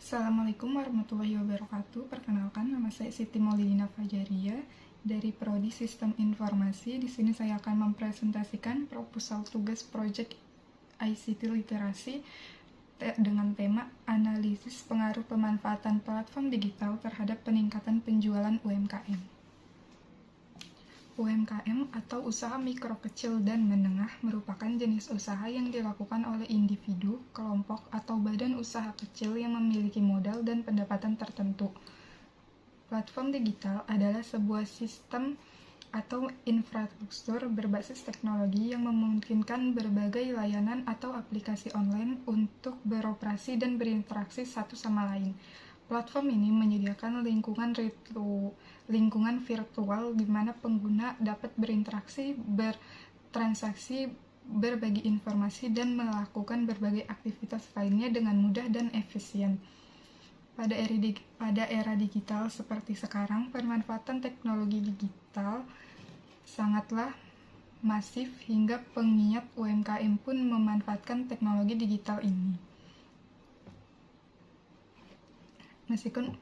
Assalamualaikum warahmatullahi wabarakatuh. Perkenalkan, nama saya Siti Maulidina Fajaria dari Prodi Sistem Informasi. Di sini saya akan mempresentasikan proposal tugas proyek ICT Literasi dengan tema analisis pengaruh pemanfaatan platform digital terhadap peningkatan penjualan UMKM. UMKM atau usaha mikro kecil dan menengah merupakan jenis usaha yang dilakukan oleh individu, kelompok, atau badan usaha kecil yang memiliki modal dan pendapatan tertentu. Platform digital adalah sebuah sistem atau infrastruktur berbasis teknologi yang memungkinkan berbagai layanan atau aplikasi online untuk beroperasi dan berinteraksi satu sama lain. Platform ini menyediakan lingkungan virtual di mana pengguna dapat berinteraksi, bertransaksi, berbagi informasi, dan melakukan berbagai aktivitas lainnya dengan mudah dan efisien. Pada era digital seperti sekarang, pemanfaatan teknologi digital sangatlah masif hingga penggiat UMKM pun memanfaatkan teknologi digital ini.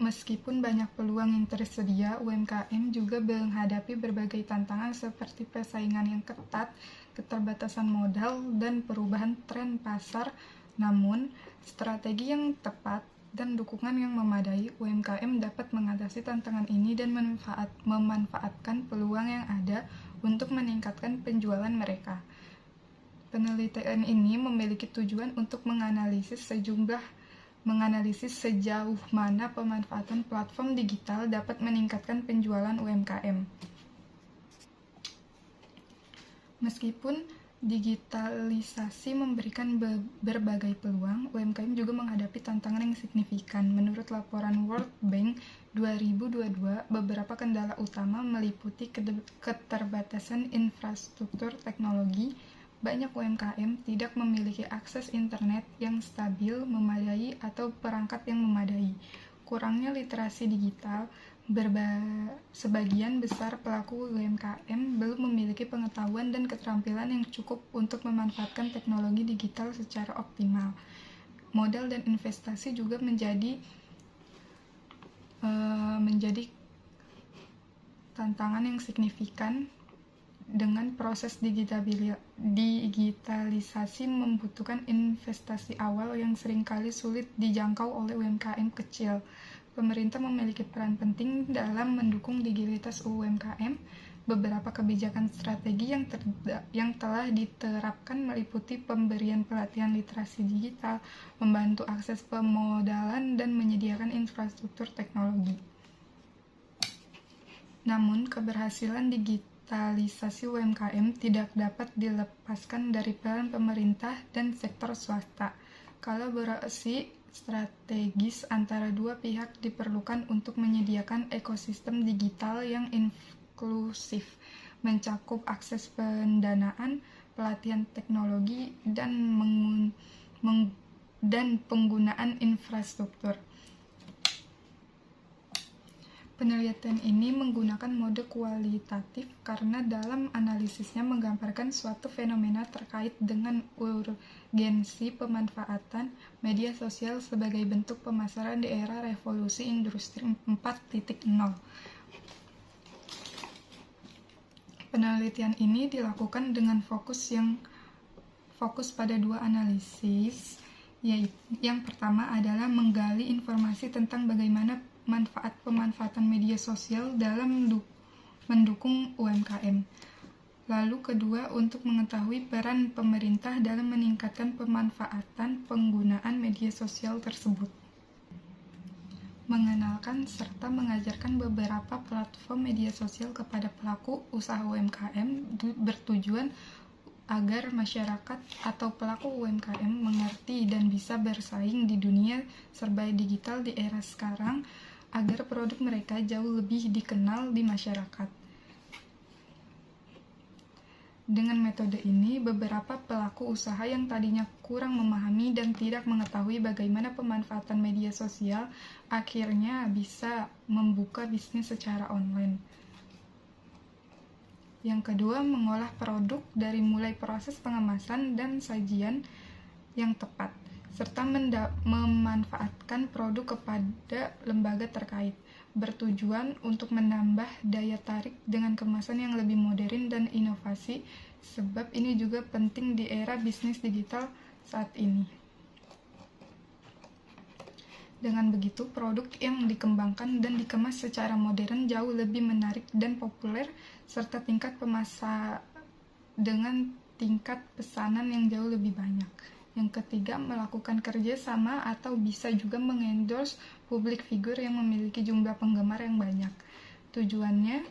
Meskipun banyak peluang yang tersedia, UMKM juga menghadapi berbagai tantangan seperti persaingan yang ketat, keterbatasan modal, dan perubahan tren pasar. Namun, strategi yang tepat dan dukungan yang memadai, UMKM dapat mengatasi tantangan ini dan memanfaatkan peluang yang ada untuk meningkatkan penjualan mereka. Penelitian ini memiliki tujuan untuk menganalisis sejauh mana pemanfaatan platform digital dapat meningkatkan penjualan UMKM. Meskipun digitalisasi memberikan berbagai peluang, UMKM juga menghadapi tantangan yang signifikan. Menurut laporan World Bank 2022, beberapa kendala utama meliputi keterbatasan infrastruktur teknologi. Banyak UMKM tidak memiliki akses internet yang stabil, memadai, atau perangkat yang memadai. Kurangnya literasi digital, sebagian besar pelaku UMKM belum memiliki pengetahuan dan keterampilan yang cukup untuk memanfaatkan teknologi digital secara optimal. Modal dan investasi juga menjadi tantangan yang signifikan. Dengan proses digitalisasi membutuhkan investasi awal yang seringkali sulit dijangkau oleh UMKM kecil. Pemerintah memiliki peran penting dalam mendukung digitalitas UMKM. Beberapa kebijakan strategi yang telah diterapkan meliputi pemberian pelatihan literasi digital, membantu akses pemodalan, dan menyediakan infrastruktur teknologi. Namun, keberhasilan digitalisasi UMKM tidak dapat dilepaskan dari peran pemerintah dan sektor swasta. Kolaborasi strategis antara dua pihak diperlukan untuk menyediakan ekosistem digital yang inklusif, mencakup akses pendanaan, pelatihan teknologi, dan penggunaan infrastruktur. Penelitian ini menggunakan mode kualitatif karena dalam analisisnya menggambarkan suatu fenomena terkait dengan urgensi pemanfaatan media sosial sebagai bentuk pemasaran di era revolusi industri 4.0. Penelitian ini dilakukan dengan fokus pada dua analisis, yaitu yang pertama adalah menggali informasi tentang bagaimana pemanfaatan media sosial dalam mendukung UMKM. Lalu kedua, untuk mengetahui peran pemerintah dalam meningkatkan pemanfaatan penggunaan media sosial tersebut. Mengenalkan serta mengajarkan beberapa platform media sosial kepada pelaku usaha UMKM bertujuan agar masyarakat atau pelaku UMKM mengerti dan bisa bersaing di dunia serba digital di era sekarang, agar produk mereka jauh lebih dikenal di masyarakat. Dengan metode ini, beberapa pelaku usaha yang tadinya kurang memahami dan tidak mengetahui bagaimana pemanfaatan media sosial akhirnya bisa membuka bisnis secara online. Yang kedua, mengolah produk dari mulai proses pengemasan dan sajian yang tepat, serta memanfaatkan produk kepada lembaga terkait, bertujuan untuk menambah daya tarik dengan kemasan yang lebih modern dan inovasi, sebab ini juga penting di era bisnis digital saat ini. Dengan begitu, produk yang dikembangkan dan dikemas secara modern jauh lebih menarik dan populer, serta dengan tingkat pesanan yang jauh lebih banyak. Yang ketiga, melakukan kerjasama atau bisa juga mengendorse public figure yang memiliki jumlah penggemar yang banyak. Tujuannya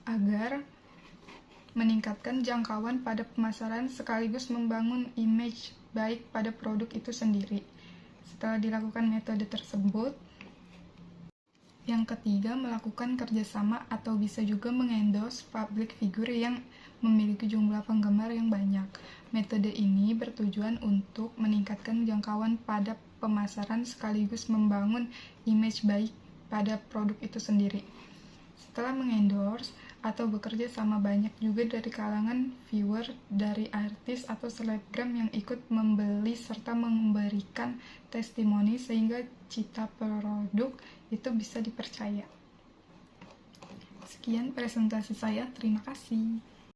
agar meningkatkan jangkauan pada pemasaran sekaligus membangun image baik pada produk itu sendiri. Setelah dilakukan metode tersebut, yang ketiga, melakukan kerjasama atau bisa juga mengendorse public figure yang memiliki jumlah penggemar yang banyak. Metode ini bertujuan untuk meningkatkan jangkauan pada pemasaran sekaligus membangun image baik pada produk itu sendiri. Setelah mengendorse atau bekerja sama, banyak juga dari kalangan viewer dari artis atau selebgram yang ikut membeli serta memberikan testimoni sehingga cita produk itu bisa dipercaya. Sekian presentasi saya, terima kasih.